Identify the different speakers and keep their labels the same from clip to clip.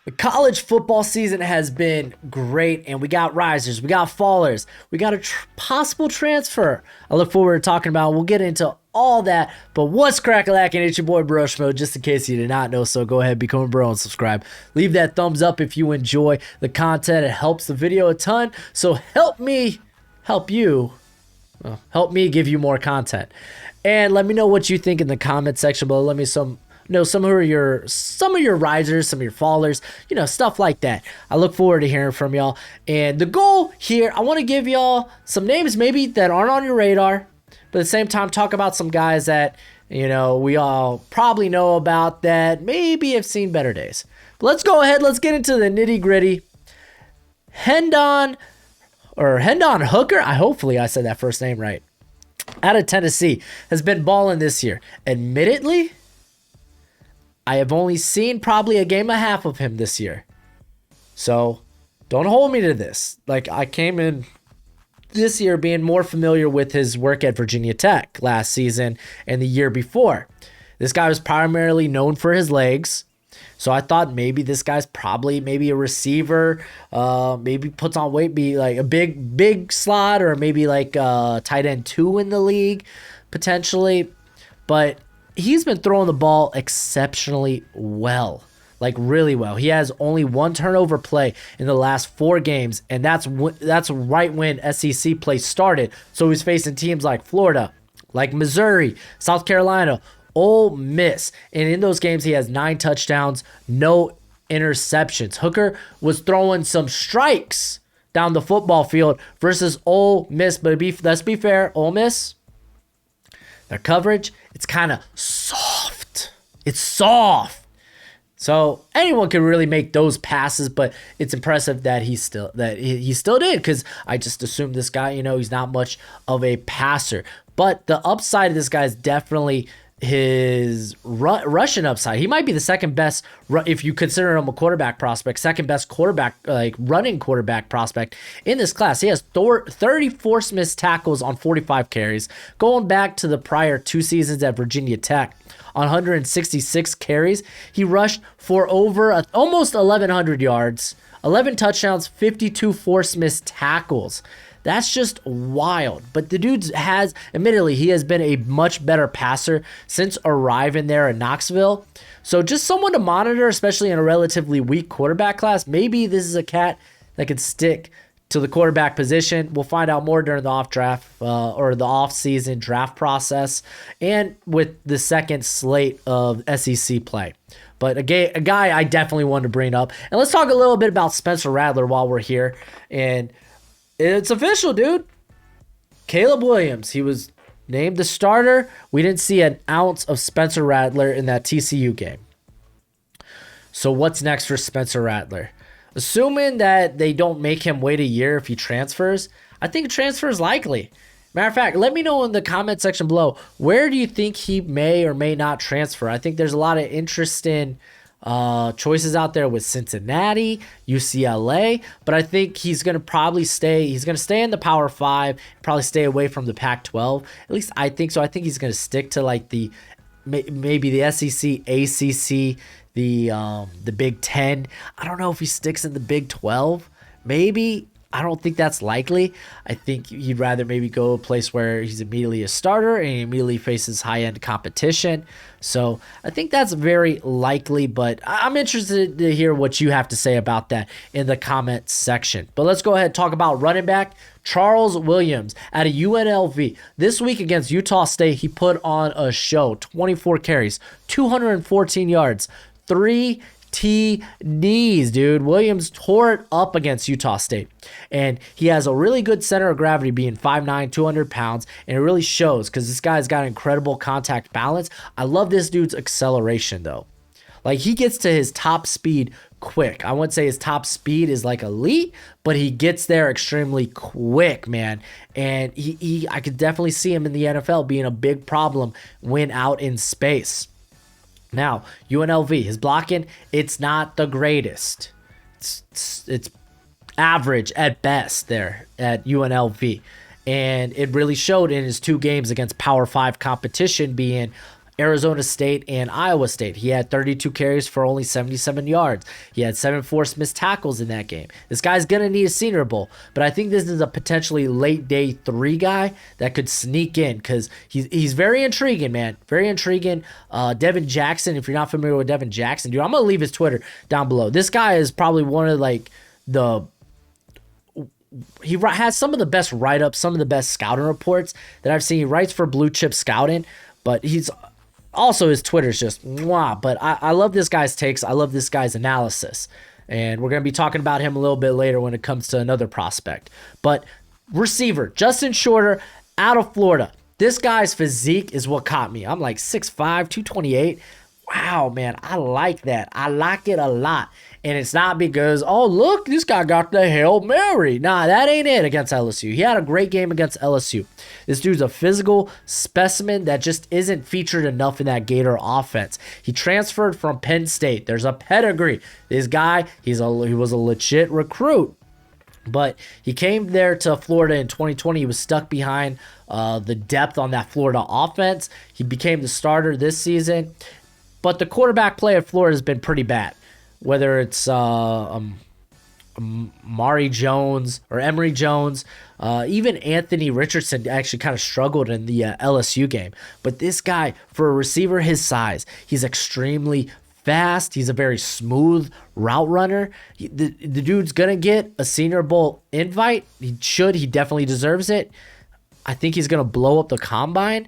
Speaker 1: The college football season has been great, and we got risers, we got fallers, we got a possible transfer. I look forward to talking about. We'll get into all that. But what's crack-a-lackin'? It's your boy Broshmo, just in case you did not know. So go ahead, become a bro and subscribe. Leave that thumbs up if you enjoy the content. It helps the video a ton. So help me help you. Help me give you more content. And let me know what you think in the comment section below. Let me know some of your risers, some of your fallers, stuff like that. I look forward to hearing from y'all. And the goal here, I want to give y'all some names maybe that aren't on your radar, but at the same time talk about some guys that we all probably know about that maybe have seen better days. But let's go ahead, let's get into the nitty-gritty. HENDON Hooker, hopefully I said that first name right, out of Tennessee, has been balling this year. Admittedly, I have only seen probably a game and a half of him this year. So don't hold me to this. Like, I came in this year being more familiar with his work at Virginia Tech last season and the year before. This guy was primarily known for his legs. So I thought maybe this guy's probably maybe a receiver, maybe puts on weight, be like a big slot, or maybe like tight end 2 in the league potentially. But he's been throwing the ball exceptionally well, like really well. He has only 1 turnover play in the last 4 games, and that's right when SEC play started. So he's facing teams like Florida, like Missouri, South Carolina, Ole Miss, and in those games he has 9 touchdowns, no interceptions. Hooker was throwing some strikes down the football field versus Ole Miss, but let's be fair, Ole Miss, their coverage, it's kind of soft. It's soft. So anyone can really make those passes, but it's impressive that he still did, because I just assumed this guy, he's not much of a passer. But the upside of this guy is definitely his rushing upside. He might be the second best, if you consider him a quarterback prospect, second best quarterback, like running quarterback prospect in this class. He has 30 forced missed tackles on 45 carries. Going back to the prior 2 seasons at Virginia Tech, on 166 carries, he rushed for over almost 1,100 yards, 11 touchdowns, 52 forced missed tackles. That's just wild. But the dude admittedly, he has been a much better passer since arriving there in Knoxville. So just someone to monitor, especially in a relatively weak quarterback class. Maybe this is a cat that could stick to the quarterback position. We'll find out more during the off-season draft process and with the second slate of SEC play. But a guy I definitely wanted to bring up. And let's talk a little bit about Spencer Rattler while we're here. And it's official, dude. Caleb Williams, he was named the starter. We didn't see an ounce of Spencer Rattler in that TCU game. So what's next for Spencer Rattler? Assuming that they don't make him wait a year if he transfers, I think a transfer is likely. Matter of fact, let me know in the comment section below, where do you think he may or may not transfer? I think there's a lot of interesting choices out there with Cincinnati, UCLA, but I think he's going to probably stay. He's going to stay in the Power 5, probably stay away from the Pac-12. At least I think so. I think he's going to stick to like maybe the SEC, ACC, the Big 10. I don't know if he sticks in the Big 12. Maybe. I don't think that's likely. I think he'd rather maybe go a place where he's immediately a starter and he immediately faces high-end competition. So I think that's very likely, but I'm interested to hear what you have to say about that in the comment section. But let's go ahead and talk about running back Charles Williams out of UNLV. This week against Utah State, he put on a show. 24 carries, 214 yards, 3 TDs, dude. Williams tore it up against Utah State. And he has a really good center of gravity, being 5'9", 200 pounds. And it really shows because this guy's got incredible contact balance. I love this dude's acceleration, though. Like, he gets to his top speed quick. I wouldn't say his top speed is like elite, but he gets there extremely quick, man. And I could definitely see him in the NFL being a big problem when out in space. Now, UNLV, his blocking, it's not the greatest. It's average at best there at UNLV. And it really showed in his 2 games against Power 5 competition, being Arizona State and Iowa State. He had 32 carries for only 77 yards. He had 7 forced missed tackles in that game. This guy's going to need a Senior Bowl, but I think this is a potentially late day 3 guy that could sneak in because he's very intriguing, man. Very intriguing. Devin Jackson, if you're not familiar with Devin Jackson, dude, I'm going to leave his Twitter down below. This guy is probably one of he has some of the best write-ups, some of the best scouting reports that I've seen. He writes for Blue Chip Scouting, but he's also, his Twitter's just mwah. But I love this guy's takes. I love this guy's analysis. And we're going to be talking about him a little bit later when it comes to another prospect. But receiver, Justin Shorter out of Florida. This guy's physique is what caught me. I'm like 6'5", 228. Wow, man, I like that. I like it a lot. And it's not because, oh, look, this guy got the Hail Mary. Nah, that ain't it against LSU. He had a great game against LSU. This dude's a physical specimen that just isn't featured enough in that Gator offense. He transferred from Penn State. There's a pedigree. This guy, he was a legit recruit. But he came there to Florida in 2020. He was stuck behind the depth on that Florida offense. He became the starter this season. But the quarterback play at Florida has been pretty bad. Whether it's Mari Jones or Emory Jones, even Anthony Richardson actually kind of struggled in the LSU game. But this guy, for a receiver his size, he's extremely fast. He's a very smooth route runner. The dude's going to get a Senior Bowl invite. He should. He definitely deserves it. I think he's going to blow up the combine.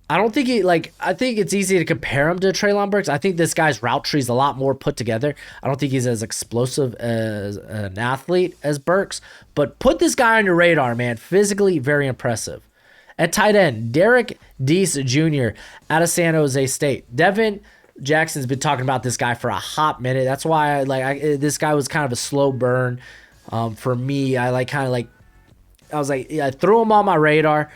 Speaker 1: I think it's easy to compare him to Treylon Burks. I think this guy's route tree is a lot more put together. I don't think he's as explosive as an athlete as Burks, but put this guy on your radar, man. Physically, very impressive. At tight end, DERRICK DEESE Jr. out of San Jose State. Devin Jackson's been talking about this guy for a hot minute. That's why this guy was kind of a slow burn for me. I threw him on my radar.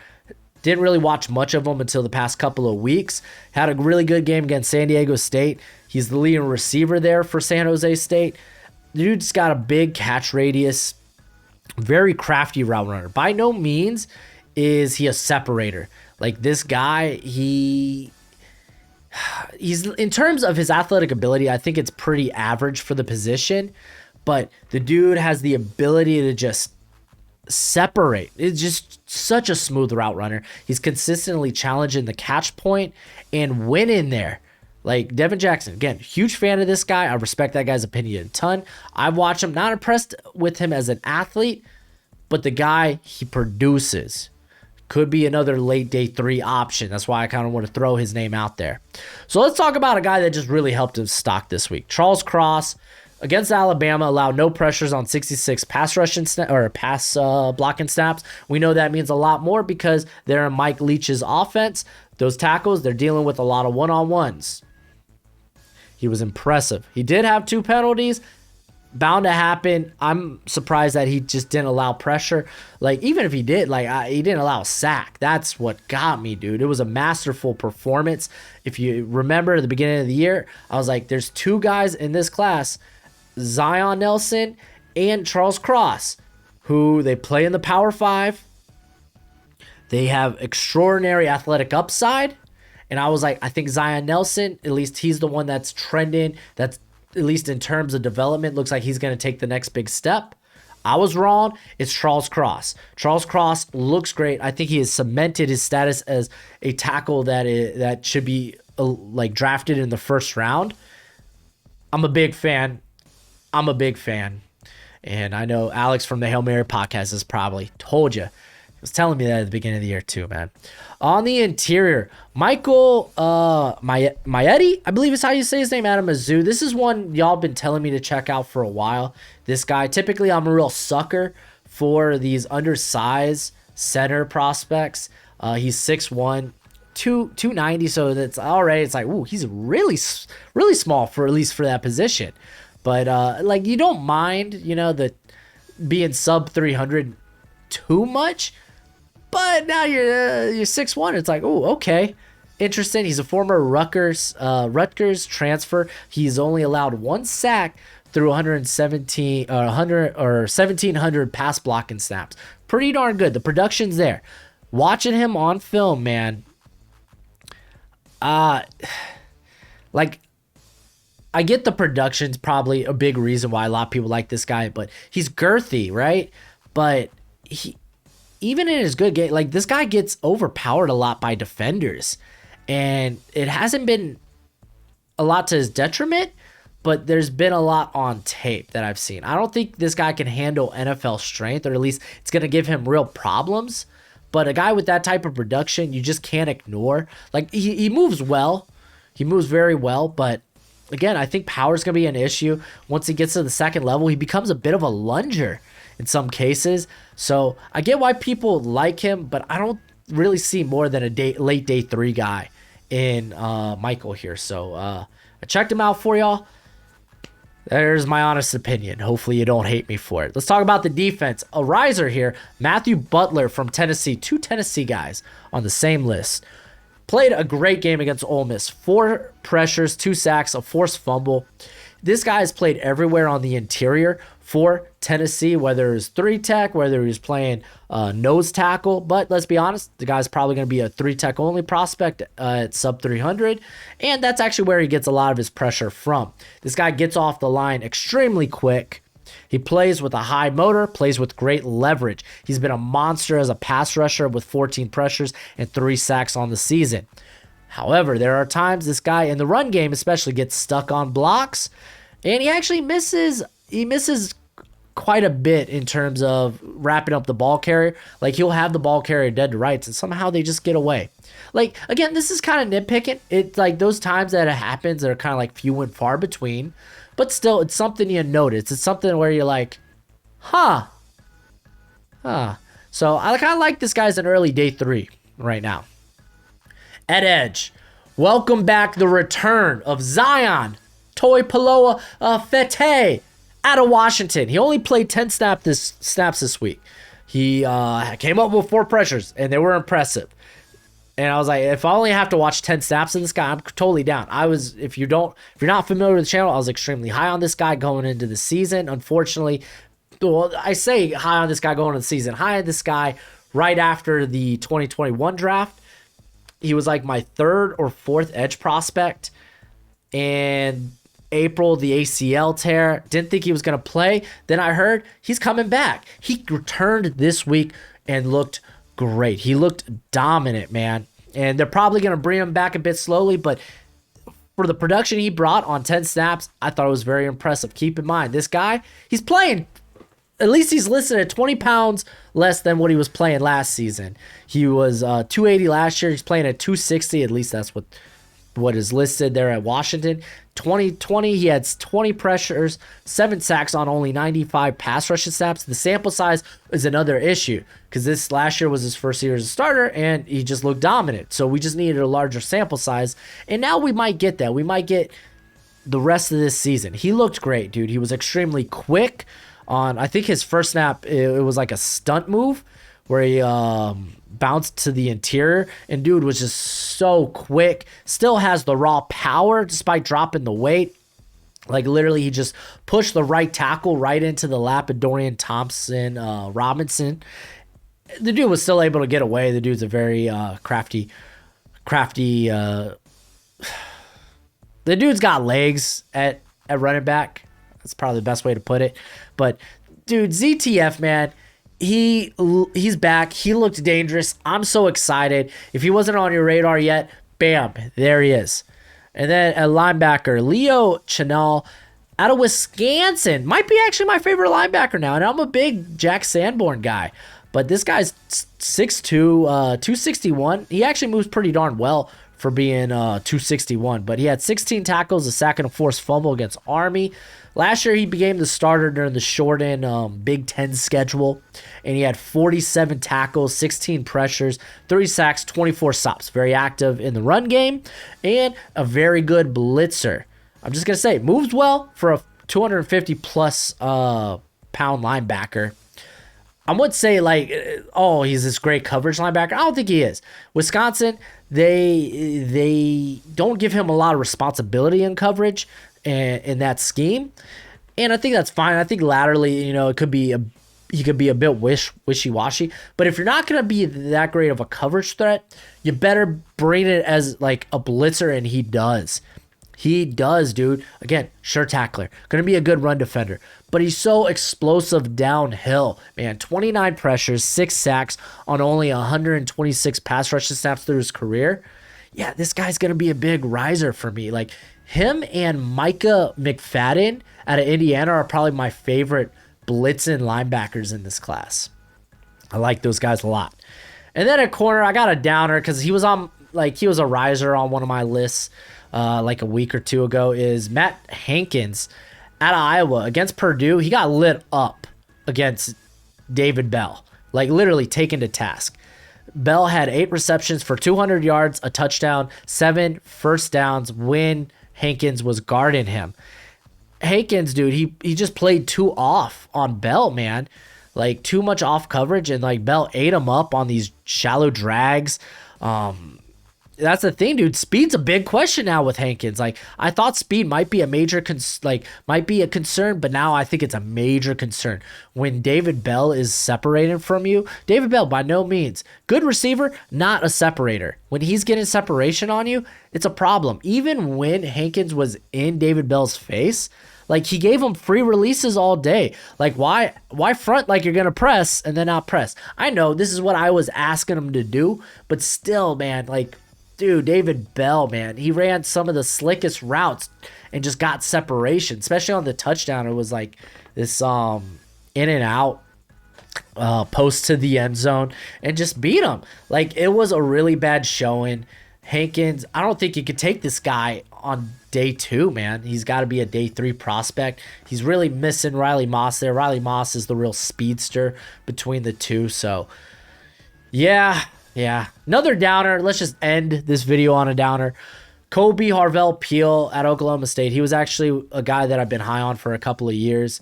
Speaker 1: Didn't really watch much of him until the past couple of weeks. Had a really good game against San Diego State. He's the leading receiver there for San Jose State. The dude's got a big catch radius. Very crafty route runner. By no means is he a separator. Like, this guy, he's in terms of his athletic ability, I think it's pretty average for the position. But the dude has the ability to just separate. It's just such a smooth route runner. He's consistently challenging the catch point and winning there. Like Devin Jackson, again, huge fan of this guy. I respect that guy's opinion a ton. I've watched him, not impressed with him as an athlete, but the guy, he produces. Could be another late day 3 option. That's why I kind of want to throw his name out there. So let's talk about a guy that just really helped his stock this week. Charles Cross, against Alabama, allowed no pressures on 66 pass blocking snaps. We know that means a lot more because they're in Mike Leach's offense. Those tackles, they're dealing with a lot of one-on-ones. He was impressive. He did have 2 penalties. Bound to happen. I'm surprised that he just didn't allow pressure. Like, even if he did, he didn't allow a sack. That's what got me, dude. It was a masterful performance. If you remember at the beginning of the year, I was like, there's 2 guys in this class, Zion Nelson and Charles Cross, who they play in the Power 5. They have extraordinary athletic upside. And I was like, I think Zion Nelson, at least he's the one that's trending. That's, at least in terms of development, looks like he's going to take the next big step. I was wrong. It's Charles Cross. Charles Cross looks great. I think he has cemented his status as a tackle that should be drafted in the first round. I'm a big fan. And I know Alex from the Hail Mary podcast has probably told you. He was telling me that at the beginning of the year too, man. On the interior, Michael MAIETTI, I believe is how you say his name, out of Mizzou. This is one y'all been telling me to check out for a while. This guy, typically I'm a real sucker for these undersized center prospects. He's 6'1", 290, so that's already, it's like, ooh, he's really small for, at least for that position. But you don't mind, the being sub 300 too much. But now you're 6'1". It's like, oh, okay, interesting. He's a former Rutgers transfer. He's only allowed 1 sack through 1,700 pass blocking snaps. Pretty darn good. The production's there. Watching him on film, man, Uh, like, I get the production's probably a big reason why a lot of people like this guy, but he's girthy, right? But he, even in his good game, like, this guy gets overpowered a lot by defenders, and it hasn't been a lot to his detriment, but there's been a lot on tape that I've seen. I don't think this guy can handle NFL strength, or at least it's going to give him real problems. But a guy with that type of production, you just can't ignore. Like, he moves well. He moves very well, but again, I think power is going to be an issue. Once he gets to the second level, he becomes a bit of a lunger in some cases. So I get why people like him, but I don't really see more than a late day 3 guy in Michael here. So I checked him out for y'all. There's my honest opinion. Hopefully you don't hate me for it. Let's talk about the defense. A riser here, Matthew Butler from Tennessee. 2 Tennessee guys on the same list. Played a great game against Ole Miss. 4 pressures, 2 sacks, a forced fumble. This guy has played everywhere on the interior for Tennessee, whether it was 3-tech, whether he was playing nose tackle. But let's be honest, the guy's probably going to be a 3-tech only prospect at sub 300. And that's actually where he gets a lot of his pressure from. This guy gets off the line extremely quick. He plays with a high motor, plays with great leverage. He's been a monster as a pass rusher with 14 pressures and 3 sacks on the season. However, there are times this guy in the run game especially gets stuck on blocks, and he actually misses quite a bit in terms of wrapping up the ball carrier. Like, he'll have the ball carrier dead to rights, and somehow they just get away. Like, again, this is kind of nitpicking. It's like those times that it happens that are kind of like few and far between, but still, it's something you notice. It's something where you're like, huh. So I kind of like this guy's an early day 3 right now. At edge, welcome back the return of Zion Toipaloa Fete out of Washington. He only played 10 snaps this week. He came up with 4 pressures, and they were impressive. And I was like, if I only have to watch 10 snaps of this guy, I'm totally down. If you're not familiar with the channel, I was extremely high on this guy going into the season. Unfortunately, well, I say high on this guy going into the season. High on this guy right after the 2021 draft. He was like my 3rd or 4th edge prospect. And April, the ACL tear. Didn't think he was going to play. Then I heard he's coming back. He returned this week and looked great. He looked dominant, man. And they're probably going to bring him back a bit slowly, but for the production he brought on 10 snaps, I thought it was very impressive. Keep in mind, this guy, he's playing, at least he's listed at 20 pounds less than what he was playing last season. He was 280 last year. He's playing at 260. At least that's what is listed there at Washington. 2020, he had 20 pressures, 7 sacks on only 95 pass rushing snaps. The sample size is another issue because this last year was his first year as a starter, and he just looked dominant. So we just needed a larger sample size, and now we might get that. We might get the rest of this season. He looked great, dude. He was extremely quick on, I think his first snap, it was like a stunt move where he bounced to the interior, and dude was just so quick. Still has the raw power despite dropping the weight. Like, literally, he just pushed the right tackle right into the lap of Dorian Thompson-Robinson. The dude was still able to get away. The dude's a very crafty. The dude's got legs at running back. That's probably the best way to put it. But, dude, ZTF, man, he's back. He looked dangerous. I'm so excited. If he wasn't on your radar yet, bam, there he is. And then a linebacker, Leo CHENAL out of Wisconsin. Might be actually my favorite linebacker now. And I'm a big Jack Sanborn guy. But this guy's 6'2", 261. He actually moves pretty darn well for being 261. But he had 16 tackles, a sack, and a forced fumble against Army. Last year, he became the starter during the shortened Big Ten schedule, and he had 47 tackles, 16 pressures, 3 sacks, 24 stops. Very active in the run game, and a very good blitzer. I'm just going to say, moves well for a 250-plus pound linebacker. I would say, like, oh, he's this great coverage linebacker. I don't think he is. Wisconsin, they don't give him a lot of responsibility in coverage in that scheme, and I think that's fine. I think laterally, it could be he could be a bit wishy-washy. But if you're not going to be that great of a coverage threat, you better bring it as like a blitzer, and he does. He does, dude. Again, sure tackler. Going to be a good run defender. But he's so explosive downhill, man. 29 pressures, 6 sacks on only 126 pass rush snaps through his career. Yeah, this guy's going to be a big riser for me. Like, him and Micah McFadden out of Indiana are probably my favorite blitzing linebackers in this class. I like those guys a lot. And then at corner, I got a downer because he was a riser on one of my lists like a week or two ago, is Matt Hankins out of Iowa against Purdue. He got lit up against David Bell, like literally taken to task. Bell had 8 receptions for 200 yards, a touchdown, 7 first downs when Hankins was guarding him. Hankins, dude, he just played too off on Bell, man. Like, too much off coverage, and like Bell ate him up on these shallow drags. That's the thing, dude. Speed's a big question now with Hankins. Like, I thought speed might be a major might be a concern, but now I think it's a major concern when David Bell is separated from you. David Bell, by no means good receiver, not a separator. When he's getting separation on you, it's a problem. Even when Hankins was in David Bell's face, like, he gave him free releases all day. Like, why front like you're going to press and then not press? I know this is what I was asking him to do, but still, man, like, dude, David Bell, man, he ran some of the slickest routes and just got separation, especially on the touchdown. It was like this in and out post to the end zone and just beat him. Like, it was a really bad showing. Hankins, I don't think you could take this guy on day 2, man. He's got to be a day 3 prospect. He's really missing Riley Moss there. Riley Moss is the real speedster between the two. So, yeah, another downer. Let's just end this video on a downer. Kobe Harvell-Peel at Oklahoma State. He was actually a guy that I've been high on for a couple of years.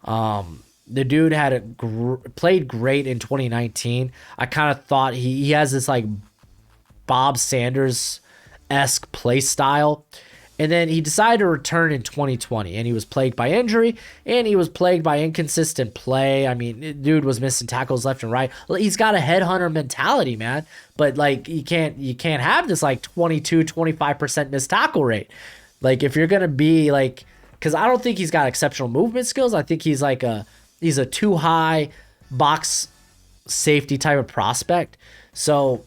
Speaker 1: The dude had played great in 2019. I kind of thought he has this like Bob Sanders-esque play style. And then he decided to return in 2020, and he was plagued by injury, and he was plagued by inconsistent play. I mean, dude was missing tackles left and right. He's got a headhunter mentality, man. But like, you can't have this like 22-25% missed tackle rate. Like, if you're gonna be like, because I don't think he's got exceptional movement skills. I think he's a too high box safety type of prospect. So,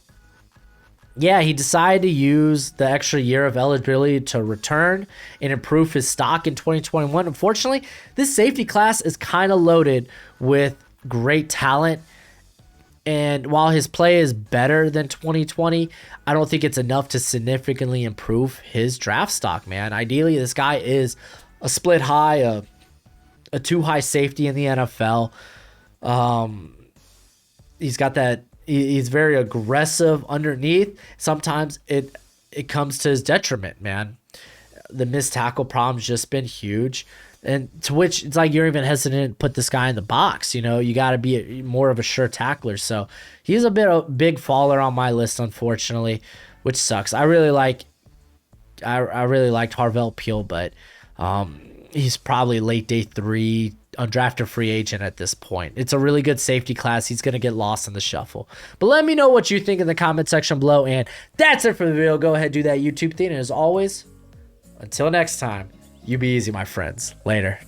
Speaker 1: yeah, he decided to use the extra year of eligibility to return and improve his stock in 2021. Unfortunately, this safety class is kind of loaded with great talent. And while his play is better than 2020, I don't think it's enough to significantly improve his draft stock, man. Ideally, this guy is a split high, a too high safety in the NFL. He's got that. He's very aggressive underneath. Sometimes it comes to his detriment, man. The missed tackle problem's just been huge. And to which it's like you're even hesitant to put this guy in the box. You know, you got to be more of a sure tackler. So he's a big faller on my list, unfortunately, which sucks. I really liked Harvell-Peel, but he's probably late day 3 undrafted free agent at this point. It's a really good safety class. He's going to get lost in the shuffle. But let me know what you think in the comment section below. And that's it for the video. Go ahead, do that YouTube thing. And as always, until next time, you be easy, my friends. Later.